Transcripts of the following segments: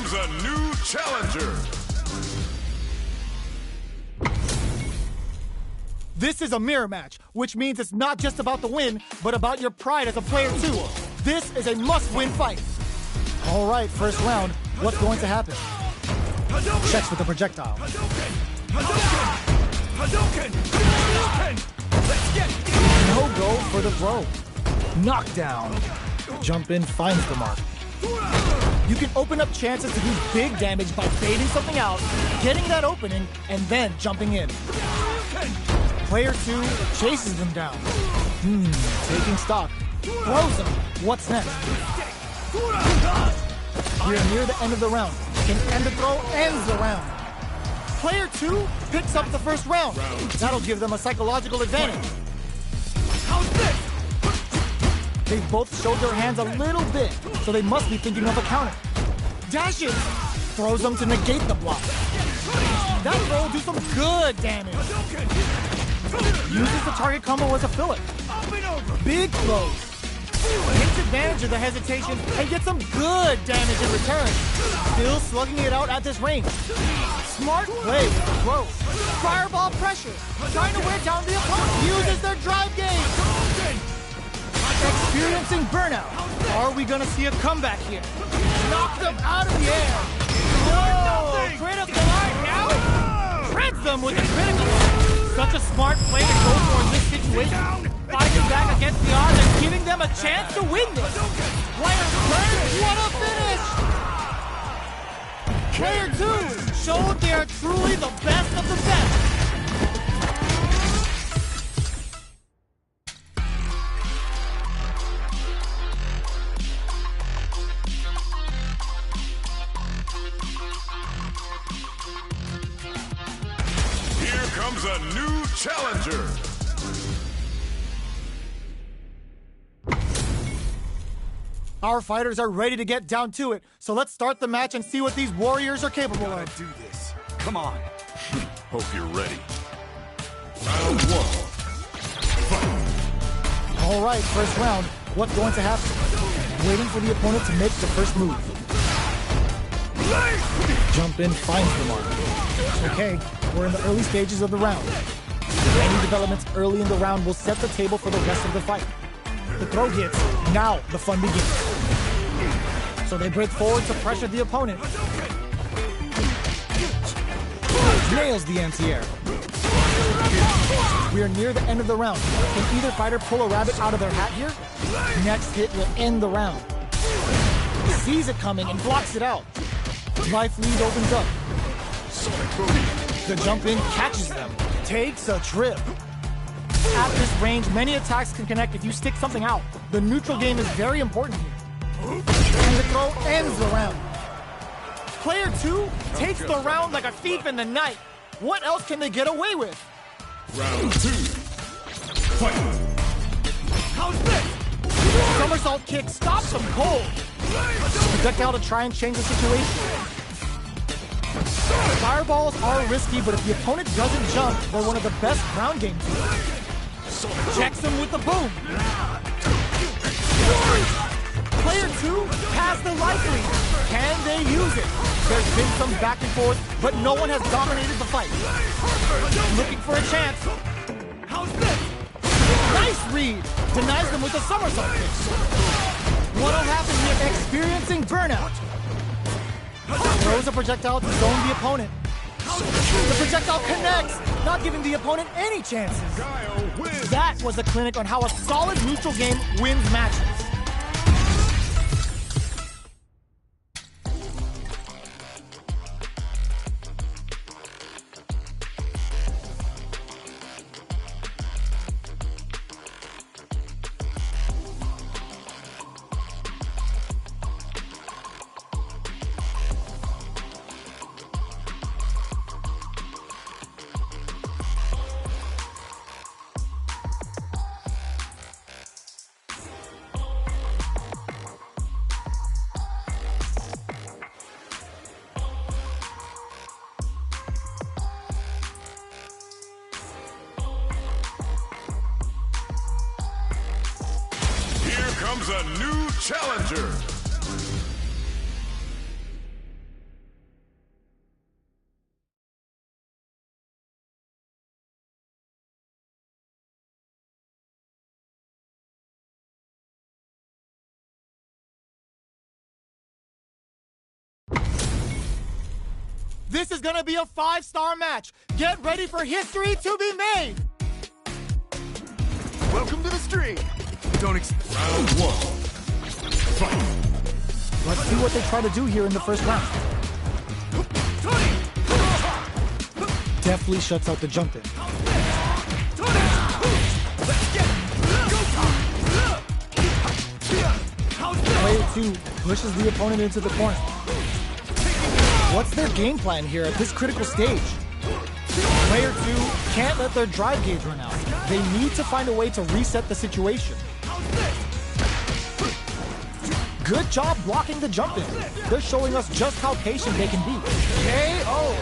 comes a new challenger. This is a mirror match, which means it's not just about the win, but about your pride as a player too. This is a must-win fight. All right, first round. What's going to happen? Checks with the projectile. No-go for the throw. Knockdown. Jump in finds the mark. You can open up chances to do big damage by baiting something out, getting that opening, and then jumping in. Player 2 chases them down. Taking stock. Throws them. What's next? We're near the end of the round. Can end the throw, ends the round. Player 2 picks up the first round. That'll give them a psychological advantage. How's this? They both showed their hands a little bit, so they must be thinking of a counter. Dashes! Throws them to negate the block. That throw will do some good damage. Uses the target combo as a filler. Big throws. Takes advantage of the hesitation and gets some good damage in return. Still slugging it out at this range. Smart play with the throw. Fireball pressure. Trying to wear down the opponent. Uses their drive game. Experiencing burnout. Are we going to see a comeback here? Knock them out of the air. No! Critical art now? Treads them with a critical art. Such a smart play to go for in this situation. Fighting back against the odds and giving them a chance to win this. Player turn, what a finish! Player 2 showed they are truly the best of the best. Here comes a new challenger. Our fighters are ready to get down to it, so let's start the match and see what these warriors are capable of. Do this. Come on. Hope you're ready. Round 1. Fight. All right, first round. What's going to happen? Waiting for the opponent to make the first move. Jump in finds the mark. Okay, we're in the early stages of the round. Any developments early in the round will set the table for the rest of the fight. The throw hits. Now the fun begins. So they break forward to pressure the opponent. Nails the anti-air. We are near the end of the round. Can either fighter pull a rabbit out of their hat here? Next hit will end the round. Sees it coming and blocks it out. Life lead opens up. The jump in catches them. Takes a trip. At this range, many attacks can connect if you stick something out. The neutral game is very important here. And the throw ends the round. Player 2 takes the round like a thief in the night. What else can they get away with? Round 2. Fight. How's this? Somersault kick stops them cold. Projectile to try and change the situation. Fireballs are risky, but if the opponent doesn't jump, they're one of the best ground game tools. Checks him with the boom. Player 2 has the life lead. Can they use it? There's been some back and forth, but no one has dominated the fight. Looking for a chance. How's this? Nice read. Denies them with a somersault kick. What'll happen here? Experiencing burnout. Throws a projectile to zone the opponent. The projectile connects, not giving the opponent any chances. That was a clinic on how a solid neutral game wins matches. Here comes a new challenger. This is gonna be a 5-star match. Get ready for history to be made. Welcome to the stream. Don't Round 1. Fight. Let's see what they try to do here in the first round. Deftly shuts out the jump in. Player 2 pushes the opponent into the corner. What's their game plan here at this critical stage? Player 2 can't let their drive gauge run out. They need to find a way to reset the situation. Good job blocking the jump in. They're showing us just how patient they can be. KO!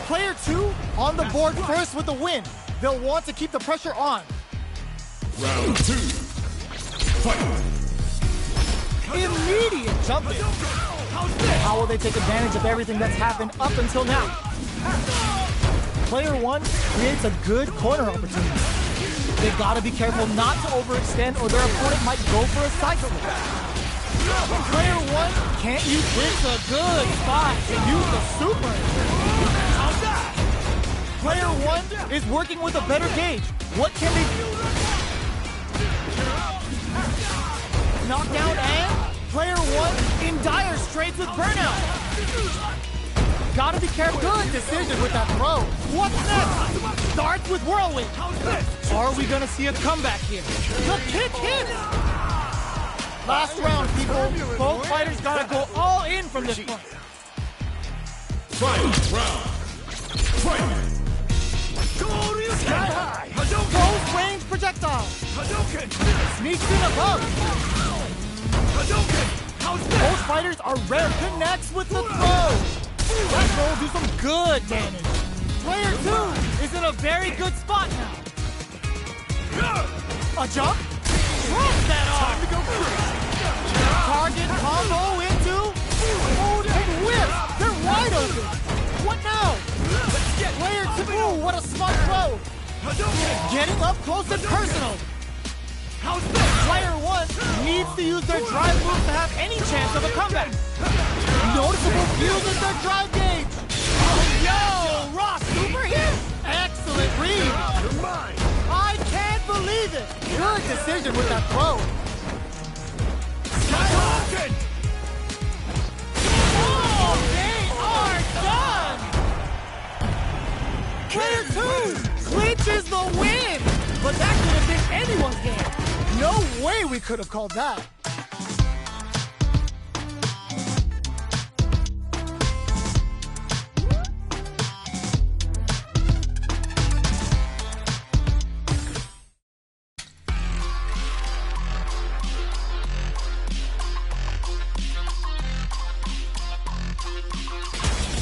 Player 2 on the board first with the win. They'll want to keep the pressure on. Round 2. Fight. Immediate jump in. How will they take advantage of everything that's happened up until now? Player 1 creates a good corner opportunity. They gotta be careful not to overextend or their opponent might go for a side switch. Player 1 can't use this a good spot to use the super. Player 1 is working with a better gauge. What can they do? Knockdown and player 1 in dire straits with burnout. Gotta be careful. Good decision with that throw. What's next? Starts with whirlwind. Are we gonna see a comeback here? The kick hits. Last round, people. Both fighters gotta go all in from this point. Final round. Fight. Sky high. Close range projectile. Sneaks in above. Both fighters are rare. Connects with the throw. That throw will do some good damage. Player 2 is in a very good spot now. A jump. Drops that arm. Time to go crazy. Target combo into. Oh, and whip. They're wide open. What now? Player 2. Ooh, what a smart throw. Getting up close and personal. Player 1 needs to use their drive move to have any chance of a comeback. Noticeable fuse in their drive gauge. Oh, yo, Raw super hit. Excellent read. I can't believe it. Good decision with that throw. Oh, they are done. Player 2 clinches the win. But that could have been anyone's game. No way we could have called that.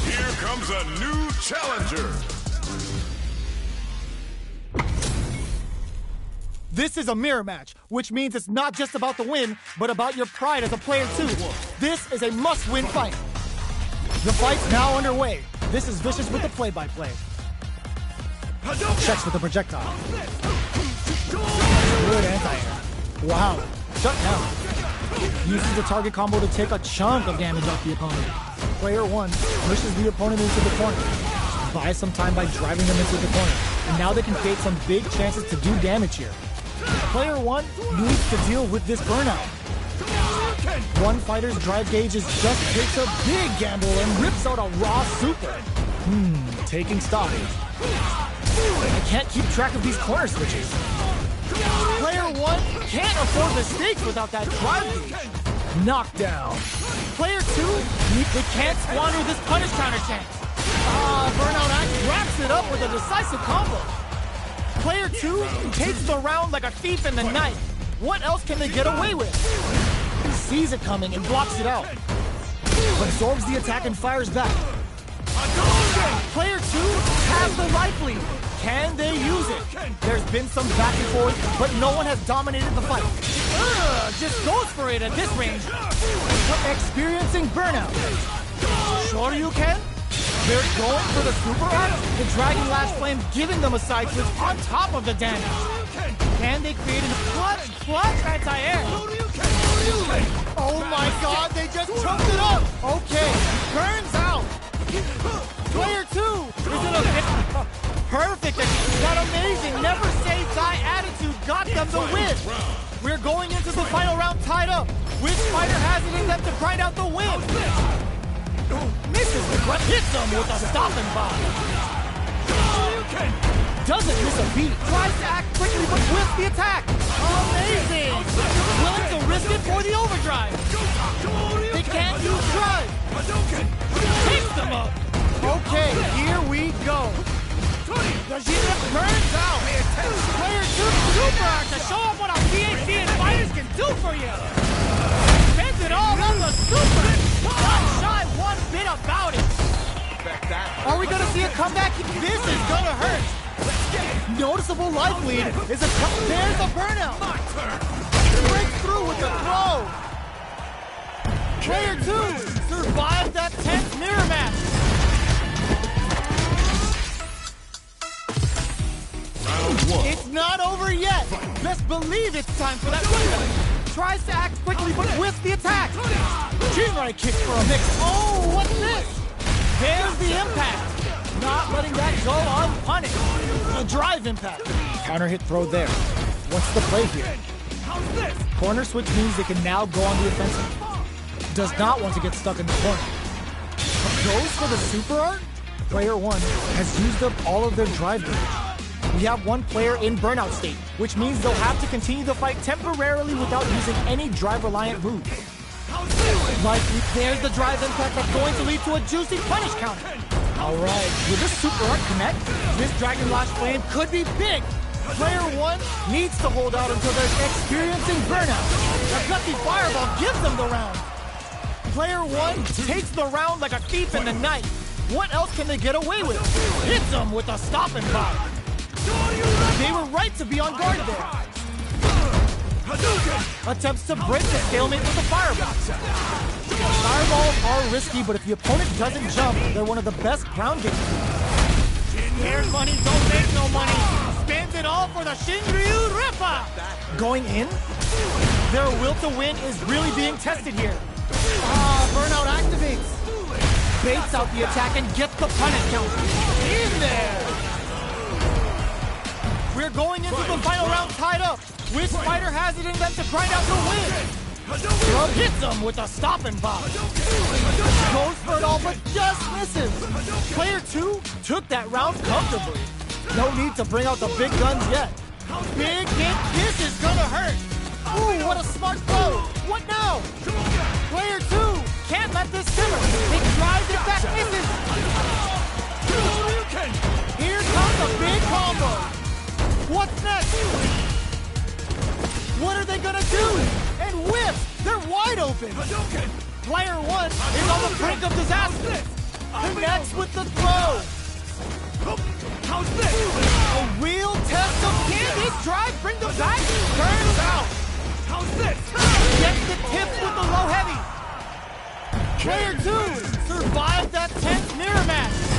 Here comes a new challenger. This is a mirror match, which means it's not just about the win, but about your pride as a player too. This is a must-win fight. The fight's now underway. This is Vicious with the play-by-play. Checks with the projectile. Good anti-air. Wow. Shut down. Uses the target combo to take a chunk of damage off the opponent. Player 1 pushes the opponent into the corner. Buys some time by driving them into the corner. And now they can create some big chances to do damage here. Player 1 needs to deal with this burnout. One fighter's drive gauge just takes a big gamble and rips out a raw super. Taking stock. I can't keep track of these corner switches. Player 1 can't afford the stakes without that drive gauge. Knockdown. Player 2, they can't squander this punish counter chance. Burnout Axe wraps it up with a decisive combo. Player 2 takes the round like a thief in the night. What else can they get away with? He sees it coming and blocks it out. Absorbs the attack and fires back. Player 2 has the life lead. Can they use it? There's been some back and forth, but no one has dominated the fight. Just goes for it at this range. Experiencing burnout. Sure you can? They're going for the super art. The Dragon Lash Flame giving them a side switch on top of the damage. Can they create a clutch anti-air? Oh my god, they just choked it up! Okay, burns out. Amazing, never say die attitude got them the win. We're going into the final round tied up. Which fighter has it in them to grind out the win? Misses the grab, hits him with a stopping bomb. Doesn't miss a beat. Tries to act quickly but whiffs the attack. Amazing. Willing to risk it for the overdrive. They can't use drive. Takes them up. Okay, here we go. The Gina burns out. Player 2 super to show off what our PhD and fighters can do for you. Spends it all on the super. Not shy one bit about it. Are we gonna see a comeback? This is gonna hurt. Noticeable life lead is there's a burnout. Breaks through with the throw. Player 2 survived that tense mirror match. It's not over yet. Best believe it's time for that window. Tries to act quickly but whiffs the attack. Jinrai kicks for a mix. Oh, what's this? There's the impact. Not letting that go unpunished. A drive impact. Counter hit throw there. What's the play here? Corner switch means they can now go on the offensive. Does not want to get stuck in the corner. Goes for the super art? Player 1 has used up all of their drive damage. We have one player in burnout state, which means they'll have to continue the fight temporarily without using any drive-reliant moves. Likely, there's the drive impact that's going to lead to a juicy punish counter. Alright, will this super art connect? This Dragon Lash Flame could be big! Player 1 needs to hold out until they're experiencing burnout. A gutsy fireball gives them the round. Player 1 takes the round like a thief in the night. What else can they get away with? Hits them with a stopping bomb. They were right to be on guard there. Attempts to break the stalemate with the fireball. Fireballs are risky, but if the opponent doesn't jump, they're one of the best ground games. There's money, don't make no money. Spends it all for the Shinryu Rippa. Going in? Their will to win is really being tested here. Burnout activates. Baits out the attack and gets the punish counter. In there. We're going into the final round tied up. Which fighter has it in them to grind out the win? Scrub hits him with a stopping bomb. Goes for it all but just misses. Player 2 took that round comfortably. No need to bring out the big guns yet. Big hit, this is gonna hurt. Ooh, what a smart throw. What now? Player 2 can't let this simmer. It drives it back, misses. Here comes a big combo. What's next? What are they gonna do? And whip! They're wide open! Player 1 is on the brink of disaster! Connects with the throw! How's this? A real test of can this drive bring them back? Turns out! How's this? Gets the tip with the low heavy! Player 2 survived that tense mirror match!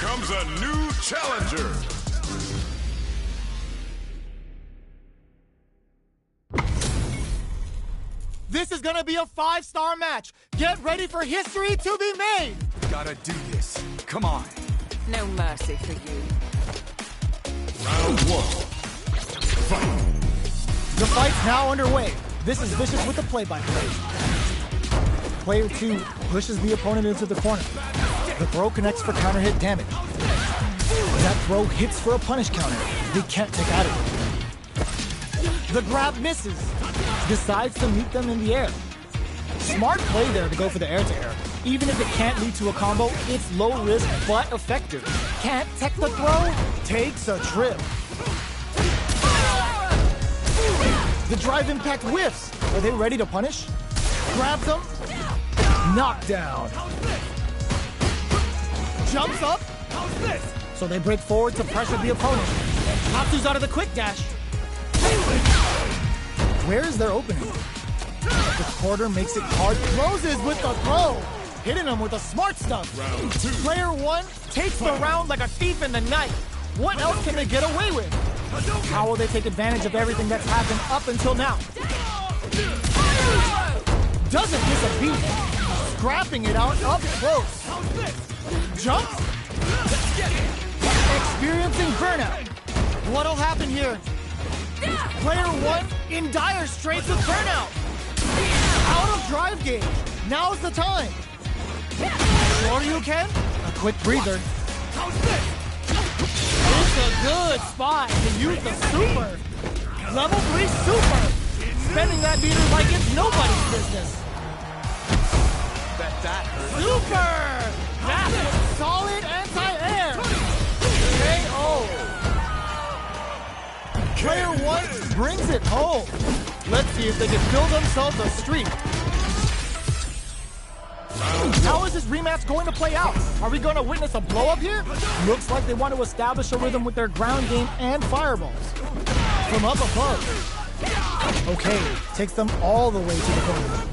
comes a new challenger. This is gonna be a 5-star match. Get ready for history to be made. Gotta do this. Come on. No mercy for you. Round one. Fight. The fight's now underway. This is Vicious with the play-by-play. Player 2 pushes the opponent into the corner. The throw connects for counter hit damage. That throw hits for a punish counter. They can't take out of it. The grab misses. Decides to meet them in the air. Smart play there to go for the air-to-air. Even if it can't lead to a combo, it's low risk but effective. Can't tech the throw, takes a trip. The drive impact whiffs. Are they ready to punish? Grabs them. Knockdown. Jumps up. So they break forward to pressure the opponent. Tatsu's out of the quick dash. Where is their opening? The quarter makes it hard. Closes with the throw. Hitting him with the smart stuff. Player 1 takes the round like a thief in the night. What else can they get away with? How will they take advantage of everything that's happened up until now? Doesn't miss a beat. Scrapping it out up close. Jumps. Experiencing burnout. What'll happen here? Player 1 in dire straits with burnout. Out of drive gauge. Now's the time. Sure you can? A quick breather. It's a good spot to use the super. Level 3 super. Spending that meter like it's nobody's business. That hurt. Super! That was solid anti-air. KO. Player 1 brings it home. Let's see if they can build themselves a streak. How is this rematch going to play out? Are we going to witness a blow-up here? Looks like they want to establish a rhythm with their ground game and fireballs. From up above. Okay, takes them all the way to the corner.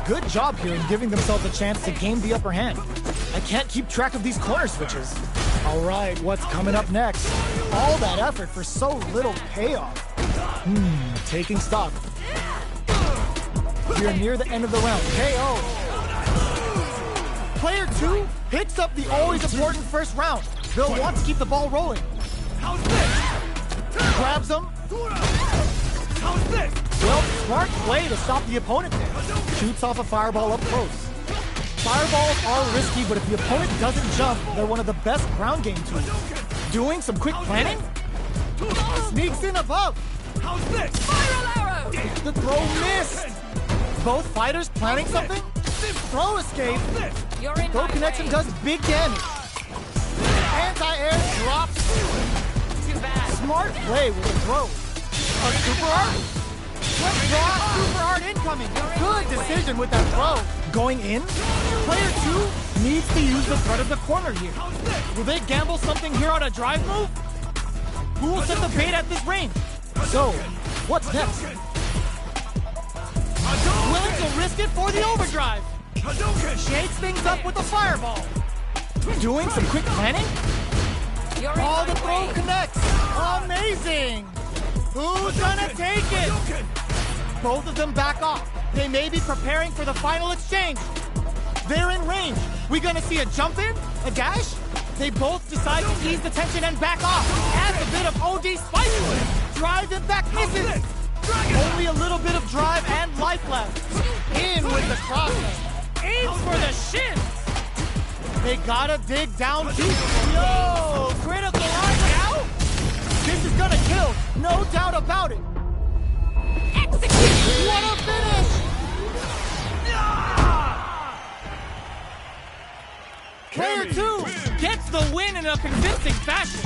Good job here in giving themselves a chance to gain the upper hand. I can't keep track of these corner switches. All right, what's coming up next? All that effort for so little payoff. Taking stock. We're near the end of the round. KO. Player 2 picks up the always important first round. They'll want to keep the ball rolling. How's this? Grabs them. How's this? Well, smart play to stop the opponent there. Shoots off a fireball up close. Fireballs are risky, but if the opponent doesn't jump, they're one of the best ground game tools. Doing some quick planning. Sneaks in above. How's this? Spiral arrow! The throw missed. Both fighters planning something? Throw escape. You're in Throw my connection way. does big damage. Anti-air drops. Too bad. Smart play with a throw. A super art? Quick draw, super art incoming. Good decision with that throw. Going in? Player 2 needs to use the threat of the corner here. Will they gamble something here on a drive move? Who will set the bait at this range? So, what's next? Willing to risk it for the overdrive. Shakes things up with a fireball. Doing some quick planning? You're in All my the throw way. connects. Amazing. Who's gonna take it? Both of them back off. They may be preparing for the final exchange. They're in range. We gonna see a jump in? A dash? They both decide to ease the tension and back off. Adds a bit of OD spice to it. Drive impact misses. Only a little bit of drive and life left. In with the crossing. Aims for the shins. They gotta dig down deep. Yo, critical eye out. This is gonna kill, no doubt about it. Execute! What a finish! Player 2 gets the win in a convincing fashion.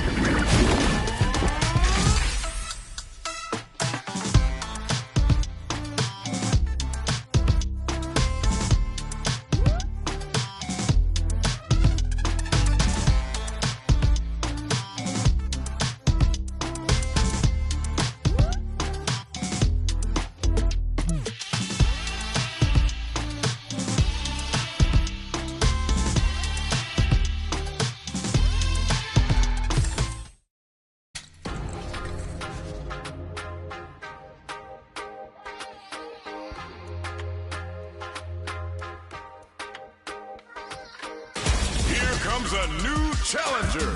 Comes a new challenger.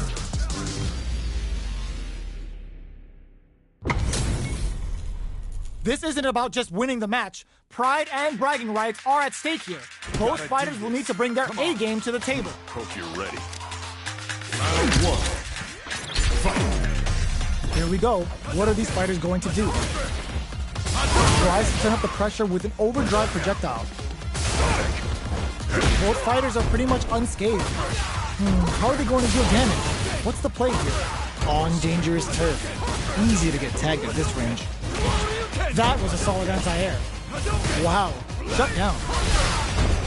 This isn't about just winning the match. Pride and bragging rights are at stake here. Both fighters will need to bring their A game to the table. Hope you're ready. Round 1. Fight. Here we go. What are these fighters going to do? Tries to turn up the pressure with an overdrive projectile. Both fighters are pretty much unscathed. How are they going to deal damage? What's the play here? On dangerous turf. Easy to get tagged at this range. That was a solid anti-air. Wow, shut down.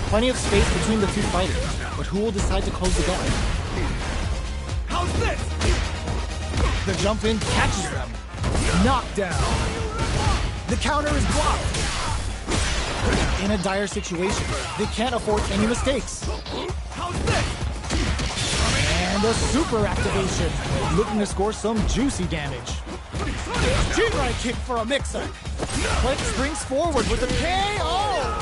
Plenty of space between the two fighters, but who will decide to close the gap? How's this? The jump in catches them. Knockdown. The counter is blocked. In a dire situation, they can't afford any mistakes. How's this? And a super activation, looking to score some juicy damage. G-right kick for a mix-up. Click springs forward with a KO.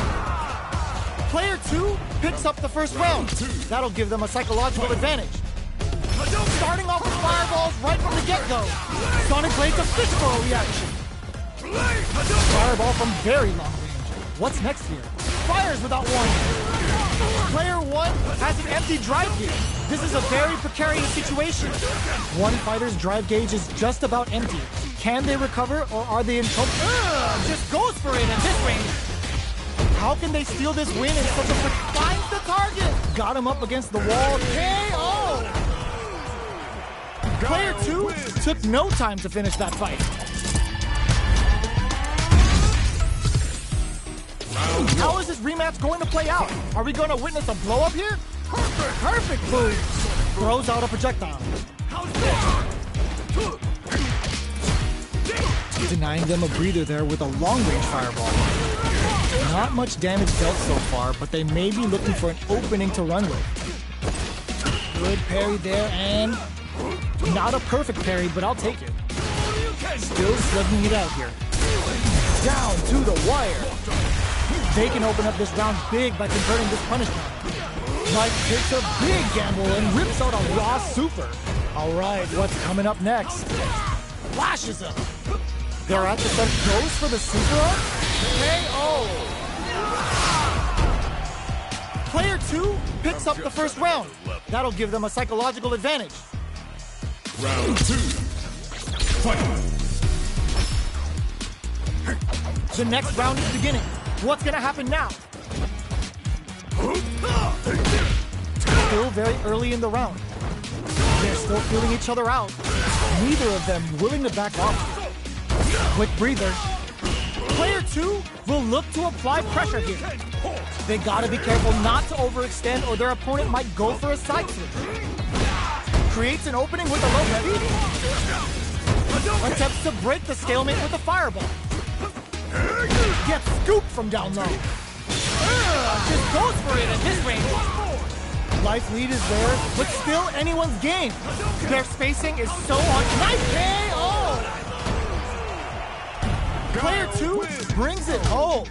Player 2 picks up the first round. That'll give them a psychological advantage. Starting off with fireballs right from the get-go. Sonic Blade to fish for a reaction. Fireball from very long range. What's next here? Fires without warning. Player 1 has an empty drive gauge. This is a very precarious situation. One fighter's drive gauge is just about empty. Can they recover, or are they in trouble? Just goes for it at this range. How can they steal this win in such a finds the target? Got him up against the wall. KO! Player 2 took no time to finish that fight. How is this rematch going to play out? Are we going to witness a blow-up here? Perfect move! Throws out a projectile. Denying them a breather there with a long-range fireball. Not much damage dealt so far, but they may be looking for an opening to run with. Good parry there, and not a perfect parry, but I'll take it. Still slugging it out here. Down to the wire. They can open up this round big by converting this punishment. Mike takes a big gamble and rips out a raw super. All right, what's coming up next? Flashes him. They're at the center, goes for the super up. KO. Player 2 picks up the first round. That'll give them a psychological advantage. Round 2. Fight. The next round is beginning. What's gonna happen now? Still very early in the round. They're still feeling each other out. Neither of them willing to back off. Quick breather. Player 2 will look to apply pressure here. They gotta be careful not to overextend or their opponent might go for a side switch. Creates an opening with a low heavy. Attempts to break the stalemate with a fireball. Gets scooped from down low. Just goes for it at this range. Life lead is there, but still anyone's game. Their spacing is so on. Nice KO! Player 2 brings it home.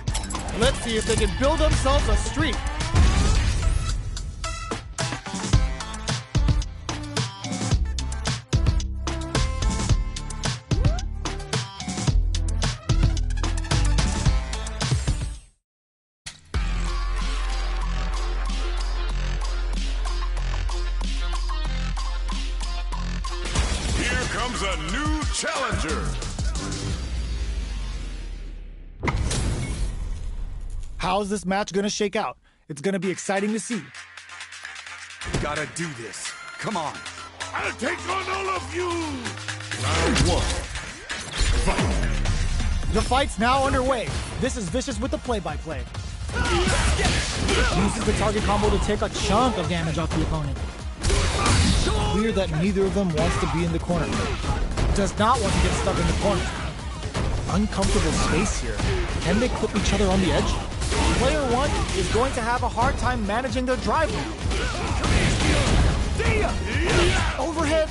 Let's see if they can build themselves a streak. Here comes a new challenger. How's this match gonna shake out? It's gonna be exciting to see. Gotta do this. Come on. I'll take on all of you. Round 1. Fight. The fight's now underway. This is Vicious with the play-by-play. Uses the target combo to take a chunk of damage off the opponent. Clear that neither of them wants to be in the corner. Does not want to get stuck in the corner. Uncomfortable space here. Can they clip each other on the edge? Player 1 is going to have a hard time managing their drive now. Overhead.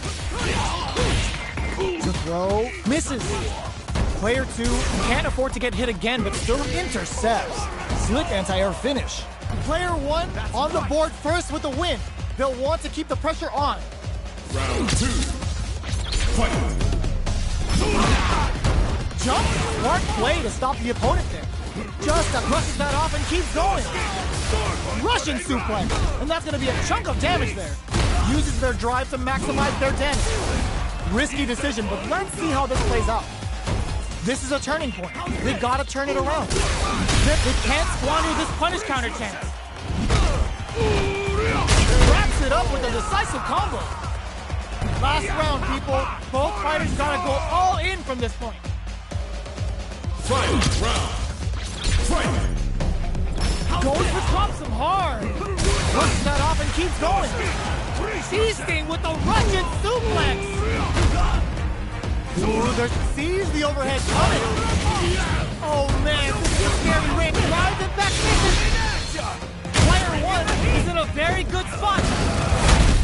The throw misses. Player 2 can't afford to get hit again, but still intercepts. Slick anti-air finish. Player 1 on the board first with the win. They'll want to keep the pressure on. Round 2. Fight. Jump! Smart play to stop the opponent there. Just brushes that off and keeps going. Russian suplex, and that's going to be a chunk of damage there. Uses their drive to maximize their damage. Risky decision, but let's see how this plays out. This is a turning point. They gotta turn it around. They can't squander this punish counter chance. Wraps it up with a decisive combo. Last round, people. Both fighters gotta go all in from this point. Final round. Fight! Goes for Thompson hard. Pushes that off and keeps going. Feasting with the Russian suplex. Ooh, sees the overhead coming. Oh man, this is a scary ring. Drives it back. Player one is in a very good spot.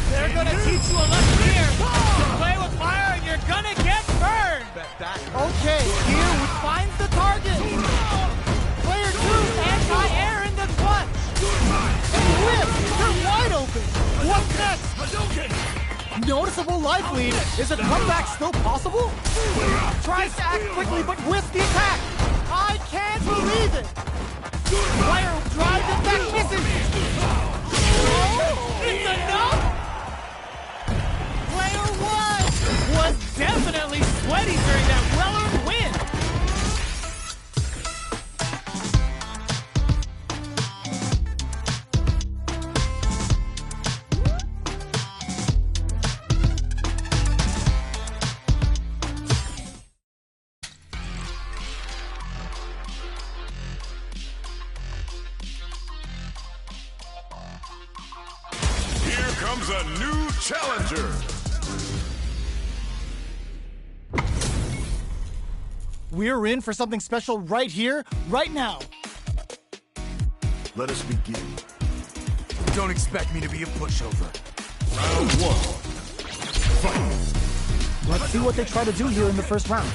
They're gonna teach you a lesson here. You play with fire and you're gonna get burned. Okay, here we find the target. Player two, anti-air in the clutch. Whip, you're wide open. What's next? Noticeable life lead. Is a comeback still possible? Tries to act quickly, but whiffs the attack. I can't believe it. Player drives it back, misses. Oh, it's enough. Player one was definitely sweaty during that well-earned win. Comes a new challenger. We're in for something special right here, right now. Let us begin. Don't expect me to be a pushover. Round one. Fight. Let's see what they try to do here in the first round.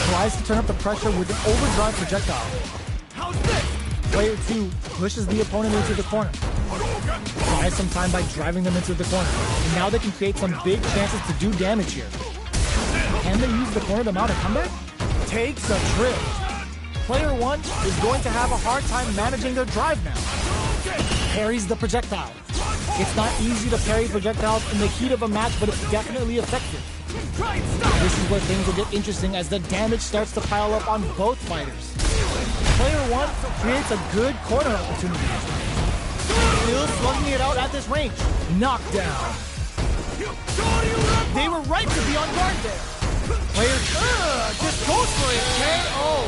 Tries to turn up the pressure with an overdrive projectile. Player two pushes the opponent into the corner. Buys some time by driving them into the corner. And now they can create some big chances to do damage here. Can they use the corner to mount a comeback? Takes a trip. Player one is going to have a hard time managing their drive now. Parries the projectile. It's not easy to parry projectiles in the heat of a match, but it's definitely effective. This is where things will get interesting as the damage starts to pile up on both fighters. Player one creates a good corner opportunity. Still slugging it out at this range. Knockdown. They were right to be on guard there. Player just goes for it. KO.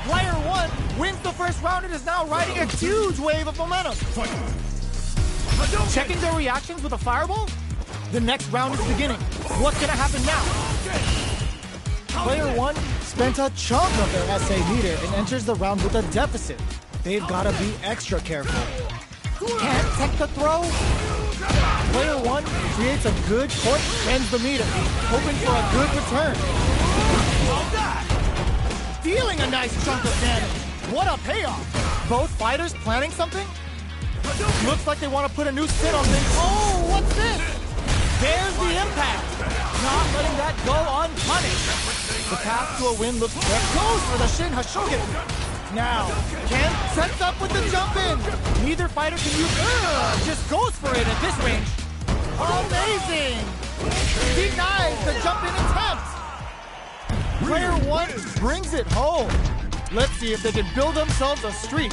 Player one wins the first round and is now riding a huge wave of momentum. Checking their reactions with a fireball? The next round is beginning. What's gonna happen now? Player one spent a chunk of their SA meter and enters the round with a deficit. They've got to be extra careful. Can't take the throw. Player one creates a good point, spends the meter, hoping for a good return. Dealing a nice chunk of damage. What a payoff. Both fighters planning something? Looks like they want to put a new spin on things. Oh, what's this? There's the impact. Not letting that go unpunished. The path to a win looks clear. Goes for the Shin Hashogen. Now, Ken sets up with the jump in. Neither fighter can use just goes for it at this range. Amazing! Denies the jump in attempt. Player one brings it home. Let's see if they can build themselves a streak.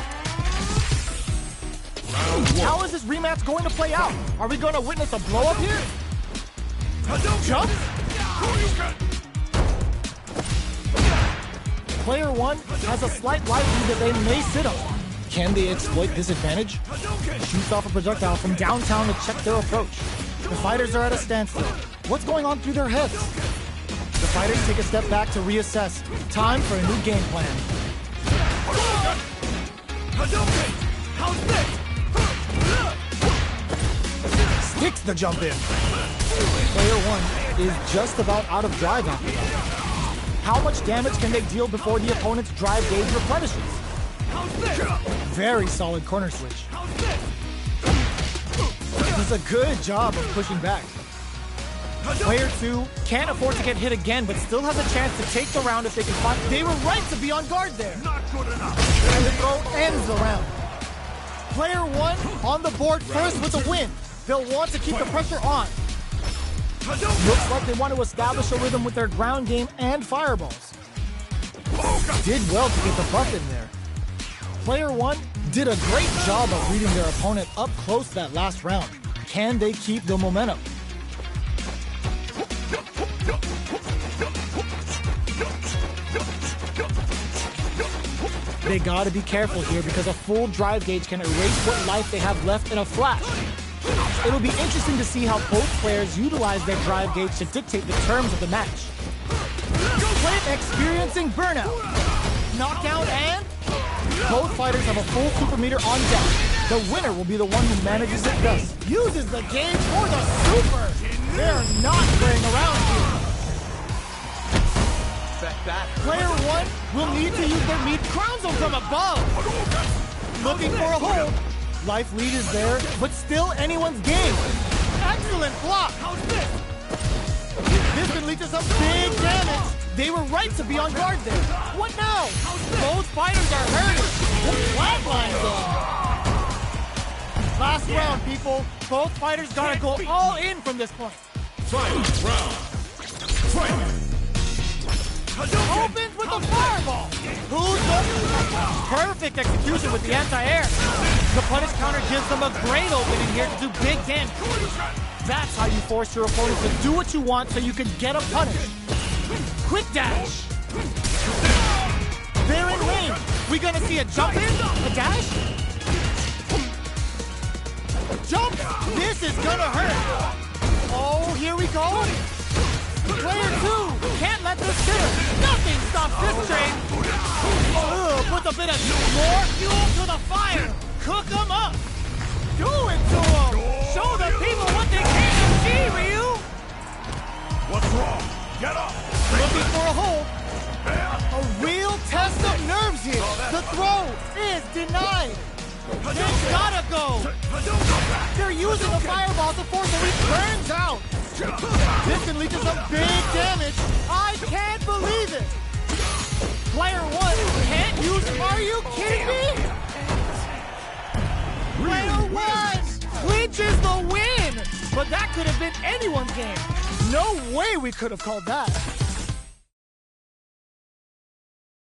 How is this rematch going to play out? Are we going to witness a blow up here? Jump? Player one has a slight life lead that they may sit on. Can they exploit this advantage? Shoots off a projectile from downtown to check their approach. The fighters are at a standstill. What's going on through their heads? The fighters take a step back to reassess. Time for a new game plan. Sticks the jump in. Player one is just about out of drive after that. How much damage can they deal before the opponent's drive gauge replenishes? Very solid corner switch. Does a good job of pushing back. Player 2 can't afford to get hit again, but still has a chance to take the round if they can find... They were right to be on guard there. Not good enough. And the throw ends the round. Player 1 on the board first with a win. They'll want to keep the pressure on. Looks like they want to establish a rhythm with their ground game and fireballs. Did well to get the buff in there. Player 1 did a great job of reading their opponent up close that last round. Can they keep the momentum? They gotta be careful here because a full drive gauge can erase what life they have left in a flash. It'll be interesting to see how both players utilize their drive gauge to dictate the terms of the match. Play experiencing burnout. Knockout and... Both fighters have a full super meter on deck. The winner will be the one who manages it best. Uses the gauge for the super. They're not playing around here. Player 1 will need to use their meat crowns them from above. Looking for a hold. Life lead is there, but still anyone's game. Excellent block. How's this? This can lead to some big damage. They were right to be on guard there. What now? Both fighters are hurting. Flatline them. Last round, people. Both fighters gotta go all in from this point. Fight round. Fight. Opens with the fireball. Who's the... Perfect execution with the anti-air. The punish counter gives them a great opening here to do big damage. That's how you force your opponent to do what you want so you can get a punish. Quick dash. They're in range. We gonna see a jump in? A dash? Jump! This is gonna hurt. Oh, here we go. Player 2 can't let this sit. Nothing stops this train. Put a bit of more fuel to the fire. Cook them up. Do it to them. Show the people what they can achieve, Ryu. What's wrong? Get up. Looking for a hold. A real test of nerves here. The throw is denied. They gotta go. They're using the fireball to force a returns out. This can lead to some big damage. I can't believe it. Player 1 can't use... Are you kidding me? Player 1 clinches the win. But that could have been anyone's game. No way we could have called that.